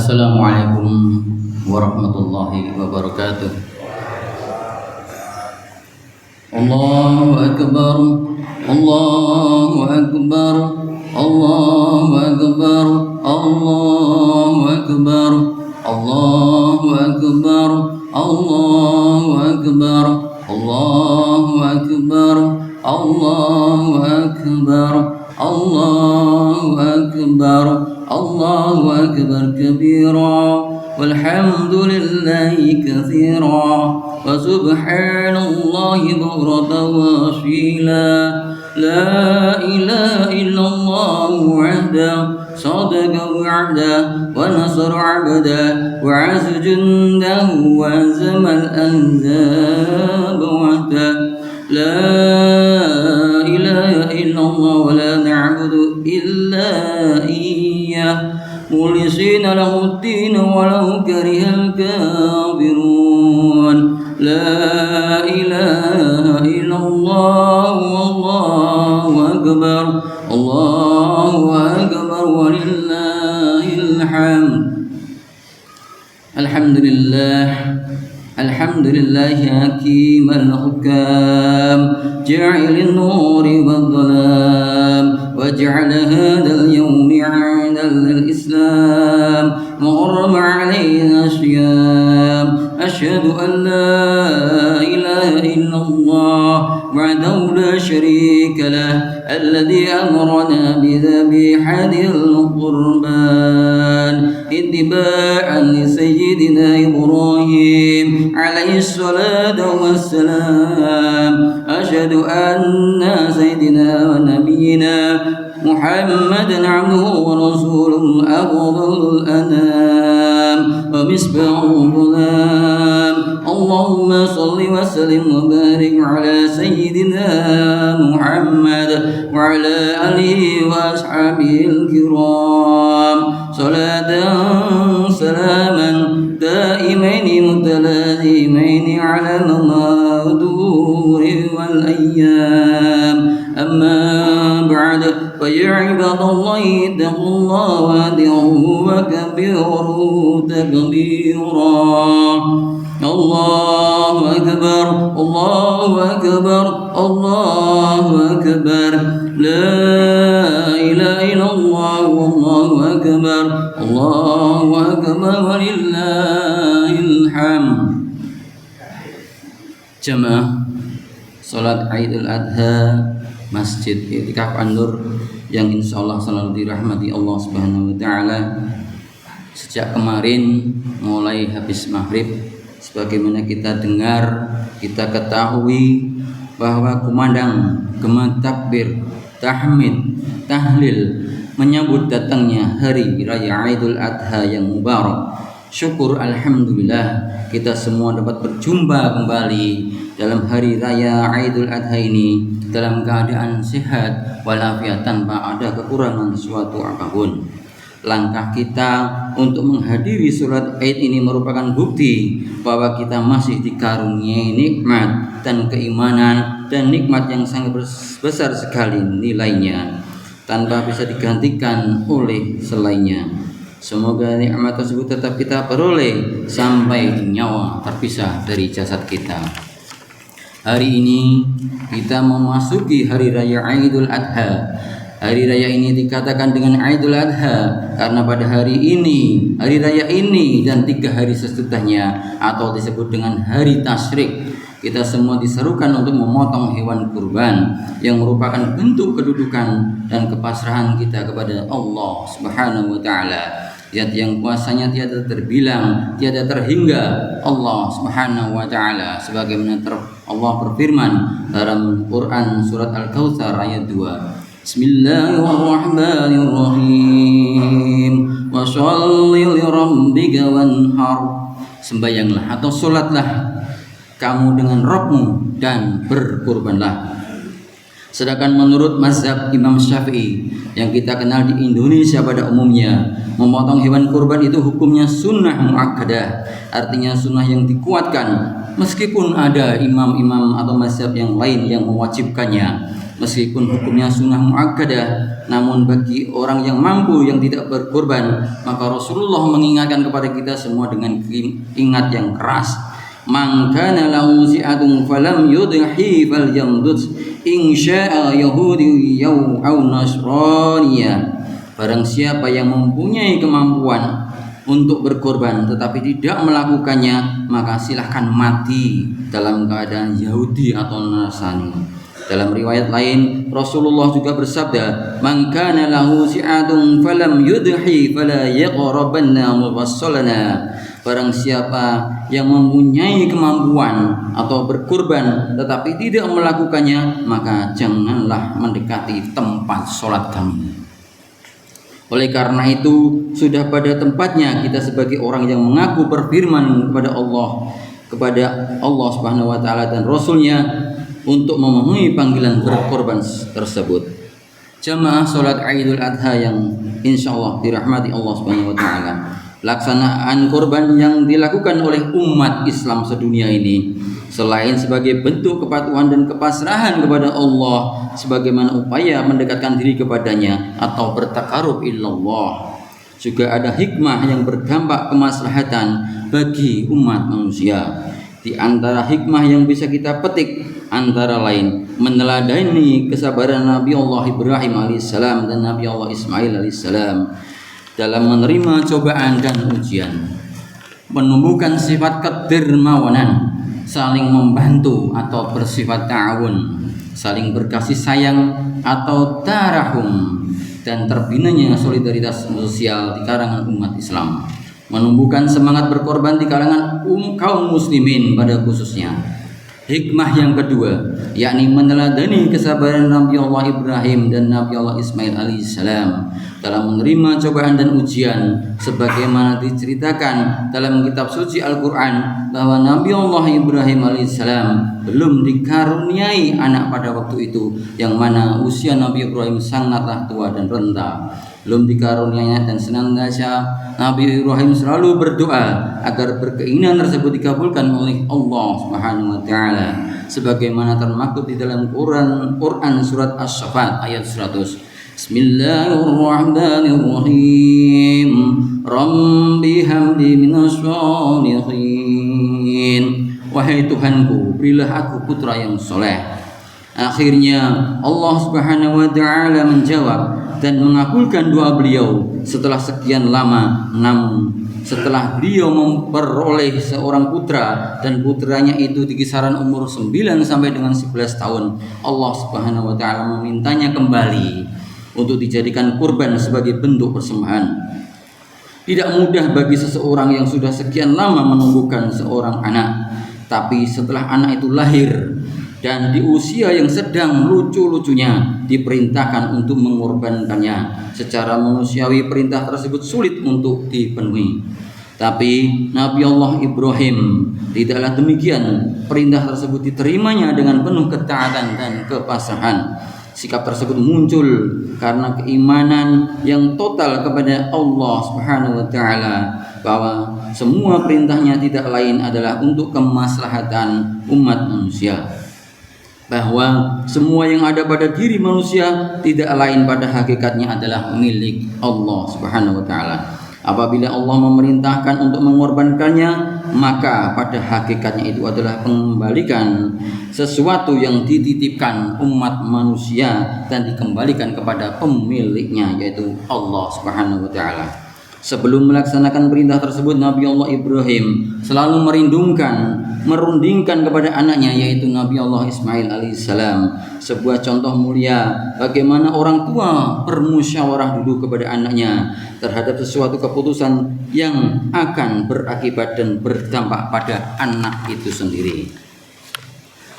Assalamualaikum warahmatullahi wabarakatuh. Allahu akbar, Allahu akbar, Allahu akbar, Allahu akbar, Allahu akbar, Allahu akbar, Allahu akbar, Allahu akbar, Allahu akbar, Allahu akbar kabira, walhamdulillahi katsira, wa subhanallahi bukratan wa asila. La ilaha illallah wahdahu sadaqa wa'dah wa nasara 'abdah wa 'azza jundahu wa hazama al-ahzaba wahdah. La ilaha illallah wa la na'budu illa iyyah mukhlisina lahu ad-din walau karihal kafirun. La ilaha illallah wallahu akbar, Allahu akbar walillahil hamd. Alhamdulillah, alhamdulillah hakimal hukam, ja'ilin nuri wal dhalam, waj'al hadal yawmi 'idal islam, muharram 'alaina syiyam. Ashhadu an la ilaha illallah wahdahu la sharika lah, alladhi amarna bidhabihil qurban ittiba'an li sayyidina Ibrahim alaihi salatu wassalam. Ashhadu anna sayyidina wa nabiyyina Muhammadan 'abduhu wa rasuluhu afdalul anam wa misbahul hulam. Allahumma salli wa sallim wa barik ala sayyidina Muhammad wa ala alihi wa ashabihil kiram, salatan salaman daimaini mutalazimaini ala al-madhuri wal ayyam. Amma ba'd, fa ya ibadallahi ittaqullaha wa ati'uhu wa kabbiruhu takbira. Allahu akbar, Allahu akbar, Allahu akbar. La ilaha illallah wallahu akbar, Allahu akbar walillahil hamd. Jamaah salat Idul Adha Masjid I'tikaf An-Nur yang insyaallah selalu dirahmati Allah Subhanahu wa taala. Sejak kemarin mulai habis maghrib, sebagaimana kita dengar, kita ketahui bahwa kumandang gema takbir, tahmid, tahlil menyambut datangnya hari raya Idul Adha yang mubarak. Syukur alhamdulillah kita semua dapat berjumpa kembali dalam hari raya Idul Adha ini dalam keadaan sehat walafiat tanpa ada kekurangan suatu apapun. Langkah kita untuk menghadiri sholat Id ini merupakan bukti bahwa kita masih dikaruniai nikmat dan keimanan, dan nikmat yang sangat besar sekali nilainya tanpa bisa digantikan oleh selainnya. Semoga nikmat tersebut tetap kita peroleh sampai nyawa terpisah dari jasad kita. Hari ini kita memasuki hari raya Idul Adha. Hari raya ini dikatakan dengan Idul Adha karena pada hari ini, hari raya ini dan 3 hari sesudahnya atau disebut dengan hari tasyrik, kita semua diserukan untuk memotong hewan kurban yang merupakan bentuk kedudukan dan kepasrahan kita kepada Allah Subhanahu wa taala. Zat yang kuasanya tiada terbilang, tiada terhingga, Allah Subhanahu wa taala, sebagaimana Allah berfirman dalam Quran surat Al-Kautsar ayat 2. Bismillahirrahmanirrahim. Wa sholli li rabbika wanhar. Sembayanglah atau salatlah kamu dengan Rabbmu dan berkurbanlah. Sedangkan menurut mazhab Imam Syafi'i yang kita kenal di Indonesia pada umumnya, memotong hewan kurban itu hukumnya sunnah muakkadah, artinya sunnah yang dikuatkan, meskipun ada imam-imam atau mazhab yang lain yang mewajibkannya. meskipun hukumnya sunnah muakkadah, namun bagi orang yang mampu yang tidak berkorban, maka Rasulullah mengingatkan kepada kita semua dengan ingat yang keras. Man kana lahu si'atun falam yudhi falyamdud in syaa yahudiyyan aw nasraniyya. Barang siapa yang mempunyai kemampuan untuk berkorban tetapi tidak melakukannya, maka silahkan mati dalam keadaan Yahudi atau Nasrani. Dalam riwayat lain Rasulullah juga bersabda, man kana lahu si'atun falam yudhi fala yaqrabanna mufassalana. Barang siapa yang mempunyai kemampuan atau berkorban tetapi tidak melakukannya, maka janganlah mendekati tempat sholat kami. Oleh karena itu, sudah pada tempatnya kita sebagai orang yang mengaku berfirman kepada Allah Subhanahu wa taala dan Rasulnya untuk memenuhi panggilan berkorban tersebut. Jamaah salat Idul Adha yang insyaallah dirahmati Allah Subhanahu wa taala. Pelaksanaan korban yang dilakukan oleh umat Islam sedunia ini selain sebagai bentuk kepatuhan dan kepasrahan kepada Allah sebagaimana upaya mendekatkan diri kepadanya atau bertakarub ilallah, juga ada hikmah yang berdampak kemaslahatan bagi umat manusia. Di antara hikmah yang bisa kita petik antara lain meneladani kesabaran Nabi Allah Ibrahim alaihissalam dan Nabi Allah Ismail alaihissalam dalam menerima cobaan dan ujian, menumbuhkan sifat kedermawanan, saling membantu atau bersifat ta'awun, saling berkasih sayang atau tarahum, dan terbinanya solidaritas sosial di kalangan umat Islam, menumbuhkan semangat berkorban di kalangan kaum muslimin pada khususnya. Hikmah yang kedua, yakni meneladani kesabaran Nabi Allah Ibrahim dan Nabi Allah Ismail alaihissalam dalam menerima cobaan dan ujian, sebagaimana diceritakan dalam kitab suci Al-Quran bahwa Nabi Allah Ibrahim alaihissalam belum dikaruniai anak pada waktu itu, yang mana usia Nabi Ibrahim sangatlah tua dan renta. Belum dikaruniainya, dan senantiasa Nabi Ibrahim selalu berdoa agar berkeinginan tersebut dikabulkan oleh Allah Subhanahu wa taala, sebagaimana termaktub di dalam Quran surat As-Saffat ayat 100. Bismillahirrahmanirrahim. Rabbi hamdi minas sholihin. Wahai Tuhanku, berilah aku putra yang soleh. Akhirnya Allah Subhanahu wa taala menjawab dan mengabulkan doa beliau setelah sekian lama. Namun setelah beliau memperoleh seorang putra, dan putranya itu di kisaran umur 9 sampai dengan 11 tahun, Allah Subhanahu wa taala memintanya kembali untuk dijadikan kurban sebagai bentuk persembahan. Tidak mudah bagi seseorang yang sudah sekian lama menumbuhkan seorang anak, tapi setelah anak itu lahir dan di usia yang sedang lucu-lucunya diperintahkan untuk mengorbankannya. Secara manusiawi perintah tersebut sulit untuk dipenuhi, tapi Nabi Allah Ibrahim tidaklah demikian. Perintah tersebut diterimanya dengan penuh ketaatan dan kepasrahan. Sikap tersebut muncul karena keimanan yang total kepada Allah Subhanahu wa taala bahwa semua perintahnya tidak lain adalah untuk kemaslahatan umat manusia, bahwa semua yang ada pada diri manusia tidak lain pada hakikatnya adalah milik Allah Subhanahu wa taala. Apabila Allah memerintahkan untuk mengorbankannya, maka pada hakikatnya itu adalah pengembalikan sesuatu yang dititipkan umat manusia dan dikembalikan kepada pemiliknya, yaitu Allah Subhanahu wa taala. Sebelum melaksanakan perintah tersebut, Nabi Allah Ibrahim selalu merundingkan kepada anaknya, yaitu Nabi Allah Ismail alaihissalam. Sebuah contoh mulia bagaimana orang tua bermusyawarah dulu kepada anaknya terhadap sesuatu keputusan yang akan berakibat dan berdampak pada anak itu sendiri.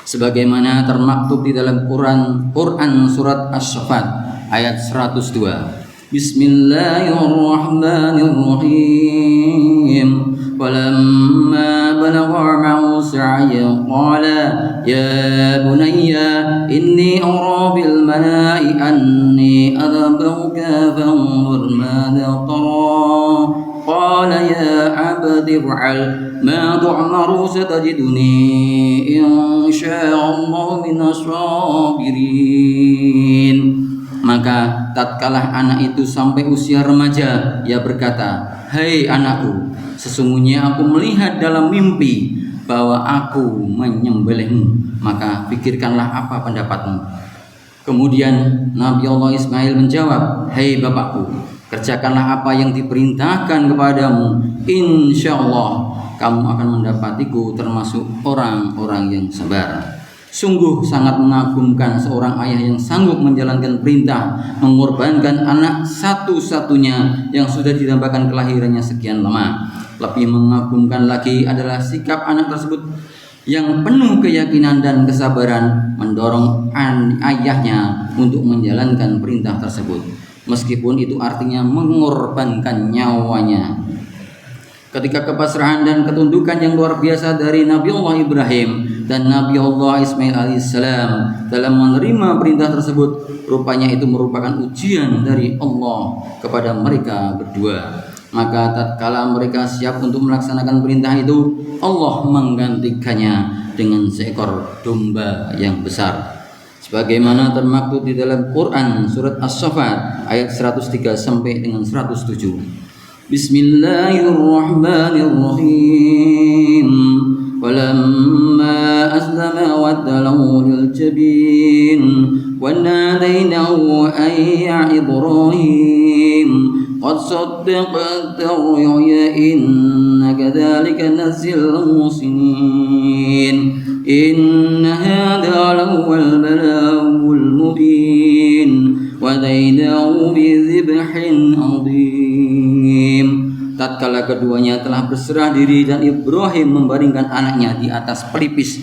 Sebagaimana termaktub di dalam Quran surat As-Saffat ayat 102. Bismillahirrahmanirrahim. Falamma balagha ma'ahu sa'ya qala ya bunayya inni ara bil mala'i anni adhabuka fanzur madha tara. Qala ya abdi if'al ma tu'maru satajiduni insyaallahu minas sabirin. Maka tatkala anak itu sampai usia remaja, ia berkata, "Hai anakku, sesungguhnya aku melihat dalam mimpi bahwa aku menyembelihmu, maka pikirkanlah apa pendapatmu." Kemudian Nabi Allah Ismail menjawab, "Hai bapakku, kerjakanlah apa yang diperintahkan kepadamu. Insya Allah kamu akan mendapatiku termasuk orang-orang yang sabar." Sungguh sangat mengagumkan seorang ayah yang sanggup menjalankan perintah, mengorbankan anak satu-satunya yang sudah didambakan kelahirannya sekian lama. Lebih mengagumkan lagi adalah sikap anak tersebut yang penuh keyakinan dan kesabaran mendorong ayahnya untuk menjalankan perintah tersebut, meskipun itu artinya mengorbankan nyawanya. Ketika kepasrahan dan ketundukan yang luar biasa dari Nabi Allah Ibrahim dan Nabi Allah Ismail alaihissalam dalam menerima perintah tersebut, rupanya itu merupakan ujian dari Allah kepada mereka berdua. Maka tatkala mereka siap untuk melaksanakan perintah itu, Allah menggantikannya dengan seekor domba yang besar, sebagaimana termaktub di dalam Quran surat As-Saffat ayat 103 sampai dengan 107. Bismillahirrahmanirrahim. Walamma aslama wattalahu liljabin wa nadainahu ay ya Ibrahim qad saddaqta ar-ru'ya inna kadzalika nazil muhsinin inna hadha lahuwal balagul mubin wa dainahu bi dzibhin 'adzim. Tatkala keduanya telah berserah diri dan Ibrahim membaringkan anaknya di atas pelipis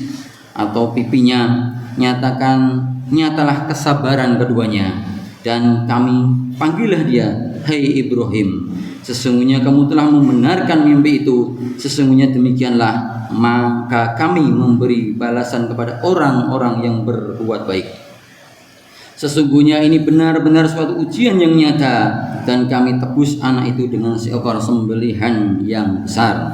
atau pipinya, nyatalah kesabaran keduanya, dan kami panggillah dia, "Hai Ibrahim, sesungguhnya kamu telah membenarkan mimpi itu, sesungguhnya demikianlah maka kami memberi balasan kepada orang-orang yang berbuat baik. Sesungguhnya ini benar-benar suatu ujian yang nyata, dan kami tebus anak itu dengan seekor sembelihan yang besar."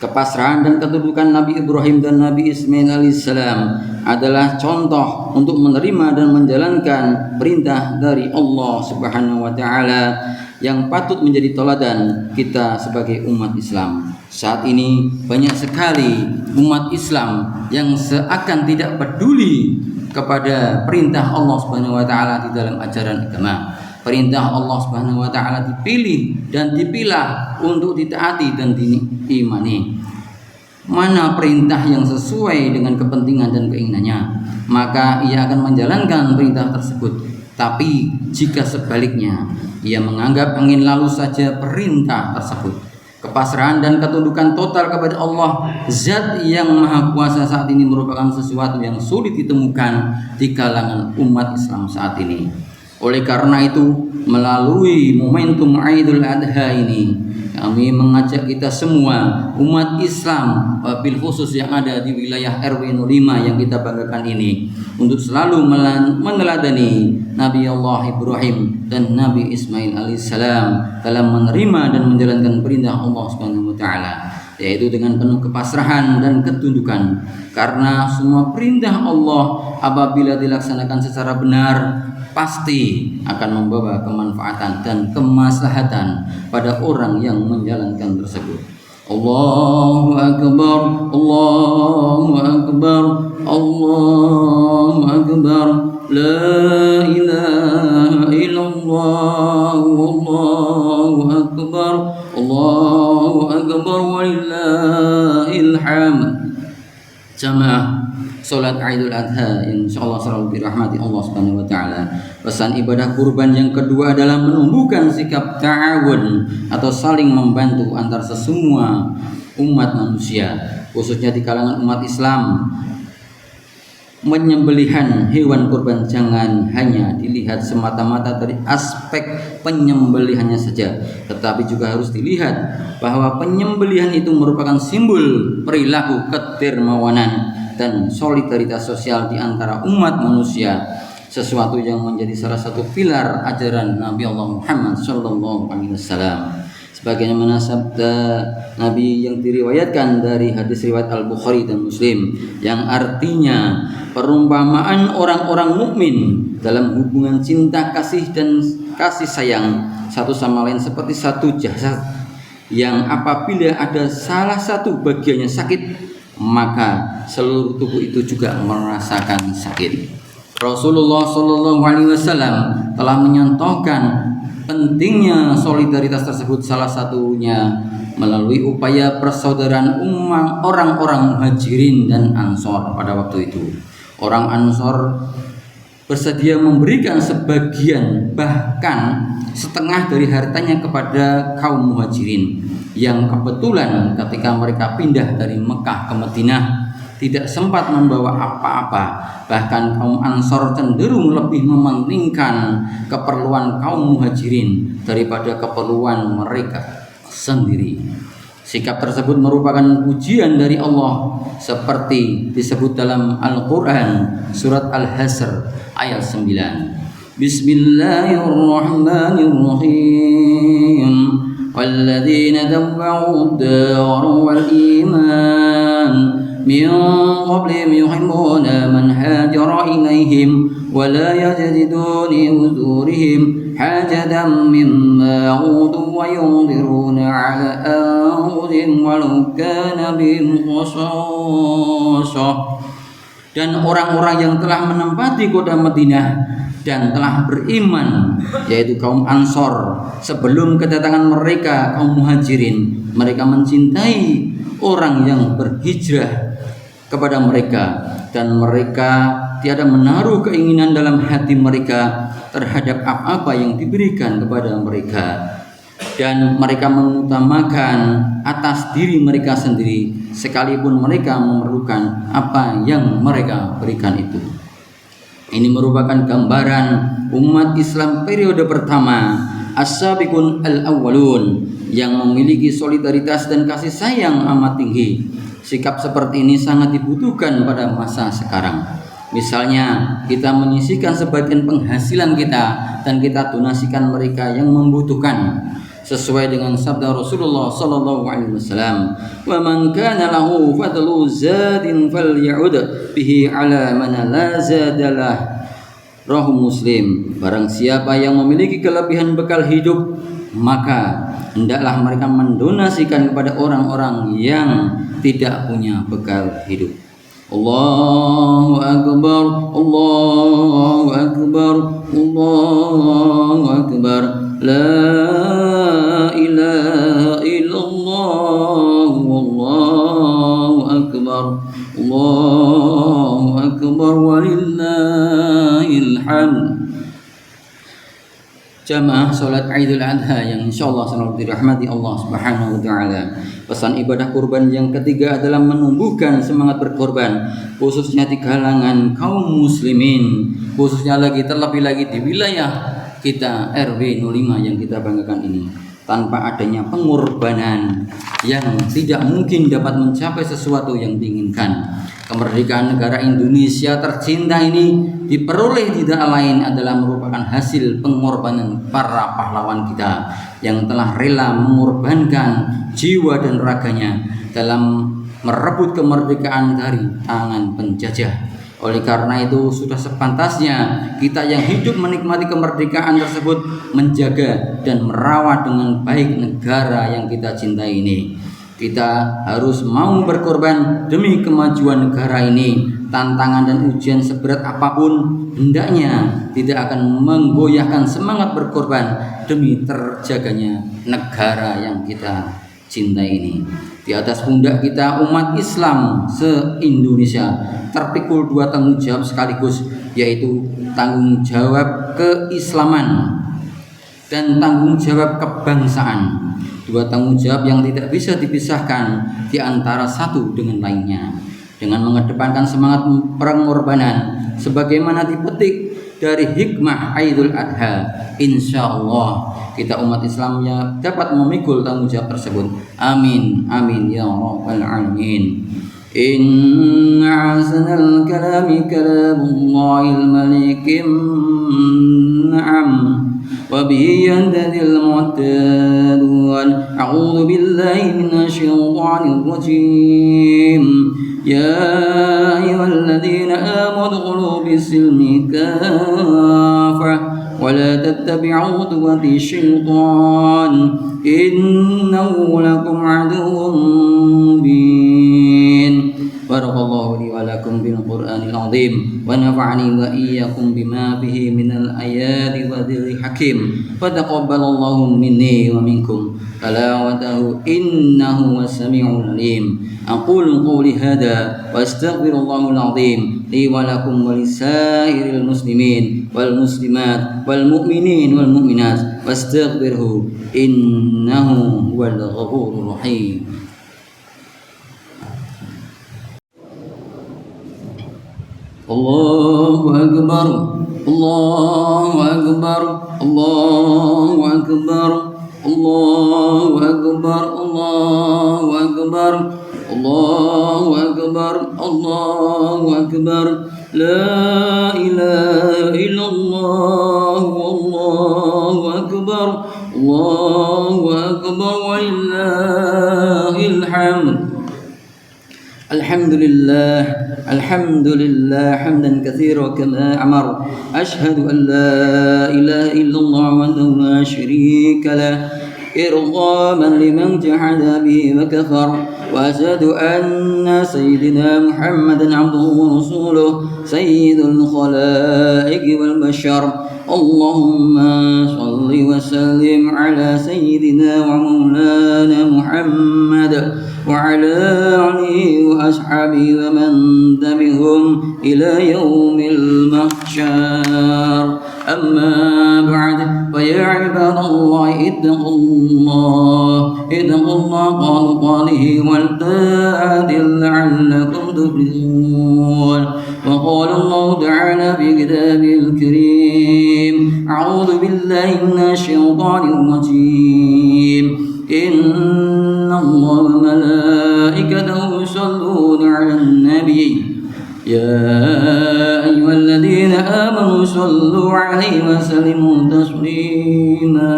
Kepasrahan dan ketundukan Nabi Ibrahim dan Nabi Ismail alaihissalam adalah contoh untuk menerima dan menjalankan perintah dari Allah Subhanahu wa taala yang patut menjadi teladan kita sebagai umat Islam. Saat ini banyak sekali umat Islam yang seakan tidak peduli kepada perintah Allah Subhanahu wa taala di dalam ajaran agama. Perintah Allah Subhanahu wa taala dipilih dan dipilah untuk ditaati dan diimani. Mana perintah yang sesuai dengan kepentingan dan keinginannya, maka ia akan menjalankan perintah tersebut. Tapi jika sebaliknya, ia menganggap angin lalu saja perintah tersebut. Kepasrahan dan ketundukan total kepada Allah, Zat yang Maha Kuasa, saat ini merupakan sesuatu yang sulit ditemukan di kalangan umat Islam saat ini. Oleh karena itu, melalui momentum Aidul Adha ini, kami mengajak kita semua umat Islam, wabil khusus yang ada di wilayah RW 05 yang kita banggakan ini, untuk selalu meneladani Nabi Allah Ibrahim dan Nabi Ismail alaihissalam dalam menerima dan menjalankan perintah Allah Subhanahu wa taala, yaitu dengan penuh kepasrahan dan ketundukan. Karena semua perintah Allah apabila dilaksanakan secara benar pasti akan membawa kemanfaatan dan kemaslahatan pada orang yang menjalankan tersebut. Allahu Akbar, Allahu Akbar, Allahu Akbar, la ilaha illallah, Allahu Akbar, Allahu Akbar, walillahil hamd. Jamaah salat Idul Adha yang insyaallah selalu dirahmati Allah Subhanahu wa taala. Pesan ibadah kurban yang kedua adalah menumbuhkan sikap ta'awun atau saling membantu antar semua umat manusia, khususnya di kalangan umat Islam. Menyembelihan hewan kurban jangan hanya dilihat semata-mata dari aspek penyembelihannya saja, tetapi juga harus dilihat bahwa penyembelihan itu merupakan simbol perilaku kedermawanan dan solidaritas sosial di antara umat manusia, sesuatu yang menjadi salah satu pilar ajaran Nabi Allah Muhammad sallallahu alaihi wasallam. sebagaimana sabda Nabi yang diriwayatkan dari hadis riwayat Al-Bukhari dan Muslim, yang artinya perumpamaan orang-orang mukmin dalam hubungan cinta kasih dan kasih sayang satu sama lain seperti satu jasad yang apabila ada salah satu bagiannya sakit, maka seluruh tubuh itu juga merasakan sakit. Rasulullah Shallallahu Alaihi Wasallam telah menyontohkan pentingnya solidaritas tersebut, salah satunya melalui upaya persaudaraan umat orang-orang Muhajirin dan Ansor pada waktu itu. Orang Ansor bersedia memberikan sebagian bahkan setengah dari hartanya kepada kaum Muhajirin yang kebetulan ketika mereka pindah dari Mekah ke Madinah tidak sempat membawa apa-apa. Bahkan kaum Ansor cenderung lebih mementingkan keperluan kaum Muhajirin daripada keperluan mereka sendiri. Sikap tersebut merupakan pujian dari Allah seperti disebut dalam Al-Quran surat Al-Hasr ayat 9. Bismillahirrahmanirrahim. Walladzina tabba'u ad-dar wal iman min qablihim yuhibbuna man hajara ilaihim wa la yajiduna li wuzurihim hajatan mimma utu wa yunziruna ala anfusihim walau kana bihim khasasah. Dan orang-orang yang telah menempati kota Madinah dan telah beriman, yaitu kaum Ansor, sebelum kedatangan mereka kaum Muhajirin, mereka mencintai orang yang berhijrah kepada mereka, dan mereka tiada menaruh keinginan dalam hati mereka terhadap apa-apa yang diberikan kepada mereka, dan mereka mengutamakan atas diri mereka sendiri sekalipun mereka memerlukan apa yang mereka berikan itu. Ini merupakan gambaran umat Islam periode pertama, as-sabiqun al-awwalun, yang memiliki solidaritas dan kasih sayang amat tinggi. Sikap seperti ini sangat dibutuhkan pada masa sekarang. Misalnya, kita menyisihkan sebagian penghasilan kita dan kita donasikan mereka yang membutuhkan, sesuai dengan sabda Rasulullah sallallahu alaihi wasallam, "Wa man kana lahu fadlu zadin faly'ud bihi 'ala man la zadalah." Rahu Muslim. Barang siapa yang memiliki kelebihan bekal hidup, maka hendaklah mereka mendonasikan kepada orang-orang yang tidak punya bekal hidup. Allahu akbar, Allahu akbar, Allahu akbar. La ilaha illallah, wallahu akbar, Allahu akbar, walillahil hamd. Jamaah salat Idul Adha yang insyaallah selalu dirahmati Allah Subhanahu wa taala. Pesan ibadah kurban yang ketiga adalah menumbuhkan semangat berkorban, khususnya di kalangan kaum muslimin, khususnya terlebih lagi di wilayah kita RW 05 yang kita banggakan ini. Tanpa adanya pengorbanan yang tidak mungkin dapat mencapai sesuatu yang diinginkan. Kemerdekaan negara Indonesia tercinta ini diperoleh tidak lain adalah merupakan hasil pengorbanan para pahlawan kita yang telah rela mengorbankan jiwa dan raganya dalam merebut kemerdekaan dari tangan penjajah. Oleh karena itu sudah sepantasnya kita yang hidup menikmati kemerdekaan tersebut menjaga dan merawat dengan baik negara yang kita cintai ini. Kita harus mau berkorban demi kemajuan negara ini. Tantangan dan ujian seberat apapun hendaknya tidak akan menggoyahkan semangat berkorban demi terjaganya negara yang kita cintai ini. Di atas pundak kita umat Islam se-Indonesia terpikul dua tanggung jawab sekaligus, yaitu tanggung jawab keislaman dan tanggung jawab kebangsaan. Dua tanggung jawab yang tidak bisa dipisahkan di antara satu dengan lainnya. Dengan mengedepankan semangat pengorbanan sebagaimana dipetik dari hikmah Idul Adha, insya Allah kita umat Islamnya dapat memikul tanggung jawab tersebut. Amin, amin ya rabbal alamin. Inna ahsanal kalami kalamullahil malikim na'am وبه يهتدي المهتدون. أعوذ بالله من الشيطان الرجيم. يا أيها الذين آمنوا ادخلوا في السلم كافة ولا تتبعوا خطوات الشيطان إنه لكم عدو مبين. بارك الله لي ولكم بالقرآن العظيم ونفعني وإياكم بما به من الآيات وذكر الحكيم فتقبل الله مني ومنكم تلاوته إنه هو السميع العليم. أقول قولي هذا وأستغفر الله العظيم لي ولكم ولسائر المسلمين والمسلمات والمؤمنين والمؤمنات واستغفره إنه هو الغفور الرحيم. الله أكبر الله أكبر الله أكبر الله أكبر الله أكبر الله أكبر الله أكبر لا إله إلا الله والله أكبر الله أكبر ولله الحمد. الحمد لله حمدا كثيرا كما أمر. أشهد أن لا إله إلا الله وحده لا شريك له إرغاما لمن جحد به وكفر. وأشهد أن سيدنا محمدا عبده ورسوله سيد الخلائق والبشر. اللهم صل وسلم على سيدنا ومولانا محمد وعلى آله وأصحابه ومن تبعهم إلى يوم المحشر. أما بعد فيا عباد الله اتقوا الله قاله والتعدل لعلكم تفلحون. وقال الله تعالى في كتابه الكريم أعوذ بالله من الشيطان الرجيم إن الله وملائكته يصلون على النبي يا أيها الذين آمنوا صلوا عليه وسلموا تسليما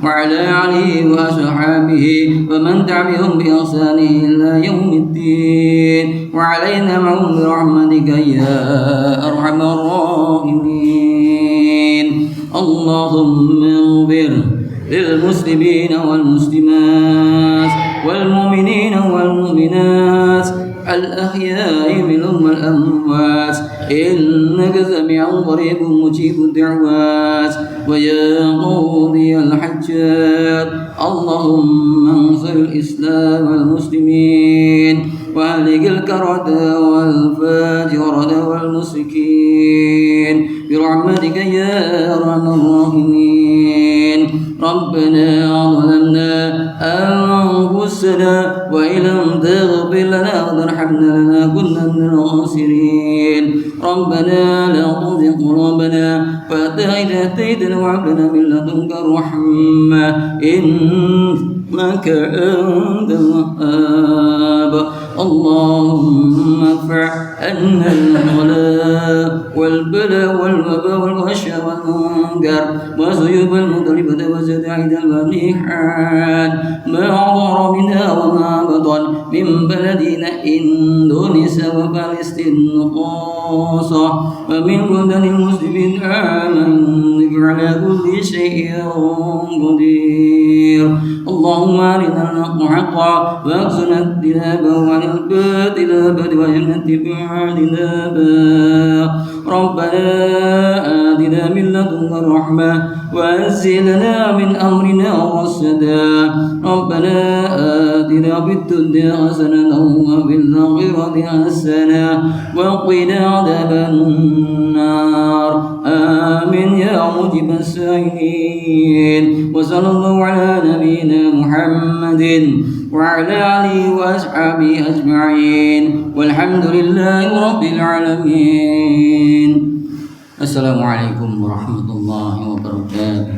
وعلى آله وأصحابه ومن تبعهم بإحسان إلى يوم الدين وعلينا معهم برحمتك يا أرحم الراحمين. اللهم اغفر للمسلمين والمسلمات والمؤمنين والمؤمنات الأحياء منهم والأموات إنك سميع قريب مجيب الدعوات ويا قاضي الحجات. اللهم انصر الإسلام والمسلمين وأهلك الكرة والفاجرة والمشركين برحمتك يا أرحم الراحمين. ربنا ظلمنا أنفسنا وإن لم تغفر لنا وترحمنا لنكن من الخاسرين. ربنا لا تزغ قلوبنا بعد إذ هديتنا وهب لنا من لدنك الرحمة إنك أنت الوهاب. اللهم ادفع عنا الغلاء والبلاء والوباء والغش والمنكر وسيوف المضربة وزدائد المنيحات ما ظهر منها وما بطن من بلدنا إندونيسيا وفلسطين خاصة ومن بلدان المسلمين إنك على كل شيء قدير. اللهم أرنا الحق حقا وارزقنا اتباعه وعلى الباطل باطلا وارزقنا اتباعه. ربنا آتنا من لدنك الرحمة وهيئ لنا من أمرنا رشدا. ربنا آتنا في الدنيا حسنة وفي الآخرة حسنة وقنا عذاب النار. آمين يا مجيب السائلين. وصلى الله على نبينا محمد وعلى آله وأصحابه أجمعين والحمد لله رب العالمين. Assalamualaikum warahmatullahi wabarakatuh.